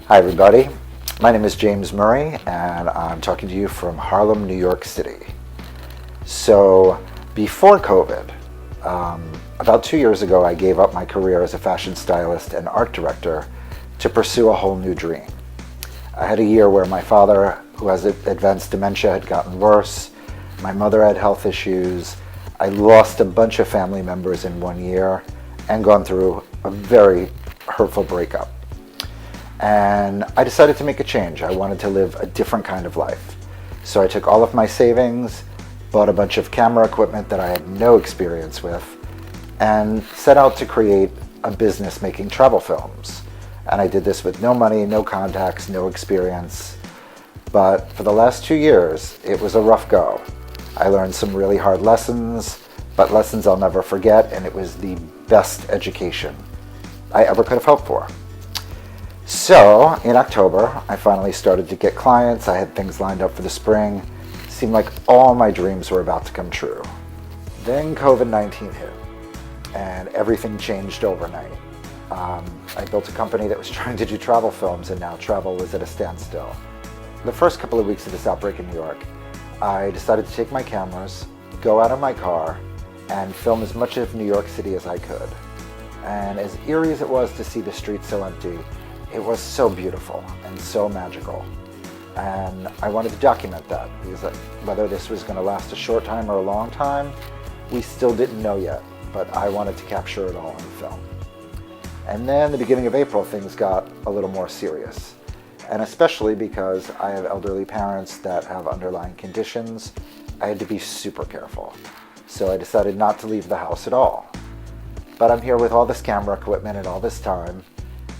Hi everybody, my name is James Murray and I'm talking to you from Harlem, New York City. So before COVID, about 2 years ago I gave up my career as a fashion stylist and art director to pursue a whole new dream. I had a year where my father, who has advanced dementia, had gotten worse. My mother had health issues. I lost a bunch of family members in 1 year and gone through a very hurtful breakup. And I decided to make a change. I wanted to live a different kind of life. So I took all of my savings, bought a bunch of camera equipment that I had no experience with, and set out to create a business making travel films. And I did this with no money, no contacts, no experience. But for the last 2 years, it was a rough go. I learned some really hard lessons, but lessons I'll never forget, and it was the best education I ever could have hoped for. So in October, I finally started to get clients. I had things lined up for the spring. It seemed like all my dreams were about to come true. Then Covid-19 hit, and everything changed overnight. I built a company that was trying to do travel films, and now travel was at a standstill. The first couple of weeks of this outbreak in New York, I decided to take my cameras, go out of my car, and film as much of New York City as I could. And as eerie as it was to see the streets so empty, it was so beautiful and so magical. And I wanted to document that because whether this was going to last a short time or a long time, we still didn't know yet, but I wanted to capture it all on film. And then the beginning of April, things got a little more serious. And especially because I have elderly parents that have underlying conditions, I had to be super careful. So I decided not to leave the house at all. But I'm here with all this camera equipment and all this time,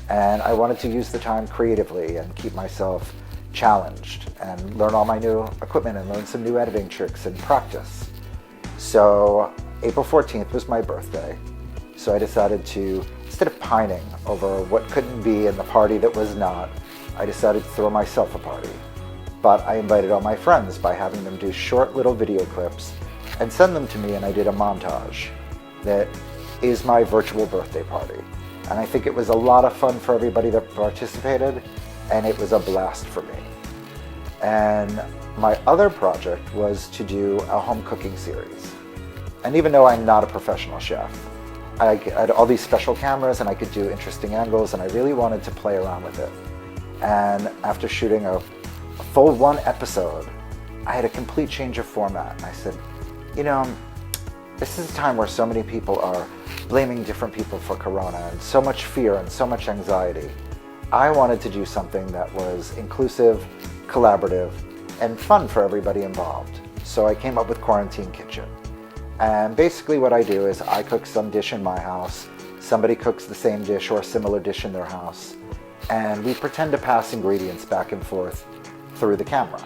and I wanted to use the time creatively and keep myself challenged and learn all my new equipment and learn some new editing tricks and practice. So April 14th was my birthday. So I decided to, instead of pining over what couldn't be and the party that was not, I decided to throw myself a party. But I invited all my friends by having them do short little video clips and send them to me, and I did a montage that is my virtual birthday party. And I think it was a lot of fun for everybody that participated, and it was a blast for me. And my other project was to do a home cooking series. And even though I'm not a professional chef, I had all these special cameras and I could do interesting angles, and I really wanted to play around with it. And after shooting a full 1 episode, I had a complete change of format. And I said, you know, this is a time where so many people are blaming different people for corona and so much fear and so much anxiety. I wanted to do something that was inclusive, collaborative, and fun for everybody involved. So I came up with Quarantine Kitchen. And basically what I do is I cook some dish in my house, somebody cooks the same dish or a similar dish in their house, and we pretend to pass ingredients back and forth through the camera.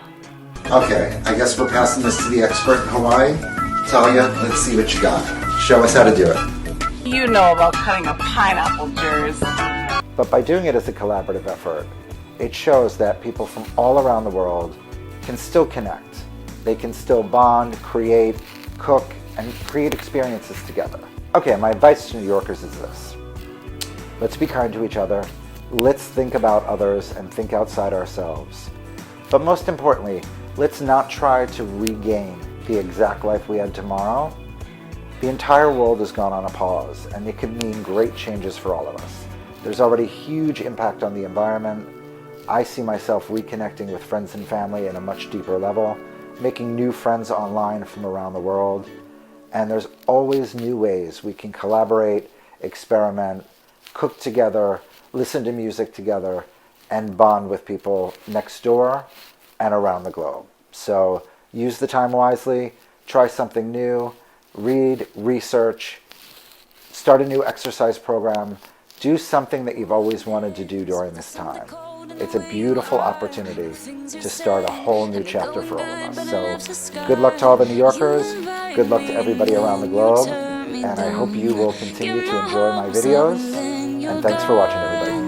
Okay, I guess we're passing this to the expert in Hawaii. Talia, let's see what you got. Show us how to do it. You know about cutting a pineapple, Jers. But by doing it as a collaborative effort, it shows that people from all around the world can still connect. They can still bond, create, cook, and create experiences together. Okay, my advice to New Yorkers is this. Let's be kind to each other. Let's think about others and think outside ourselves. But most importantly, let's not try to regain the exact life we had tomorrow. The entire world has gone on a pause, and it could mean great changes for all of us. There's already huge impact on the environment. I see myself reconnecting with friends and family at a much deeper level, making new friends online from around the world. And there's always new ways we can collaborate, experiment, cook together, listen to music together, and bond with people next door and around the globe. So use the time wisely, try something new, read, research, start a new exercise program, do something that you've always wanted to do during this time. It's a beautiful opportunity to start a whole new chapter for all of us. So good luck to all the New Yorkers, good luck to everybody around the globe, and I hope you will continue to enjoy my videos, and thanks for watching, everybody.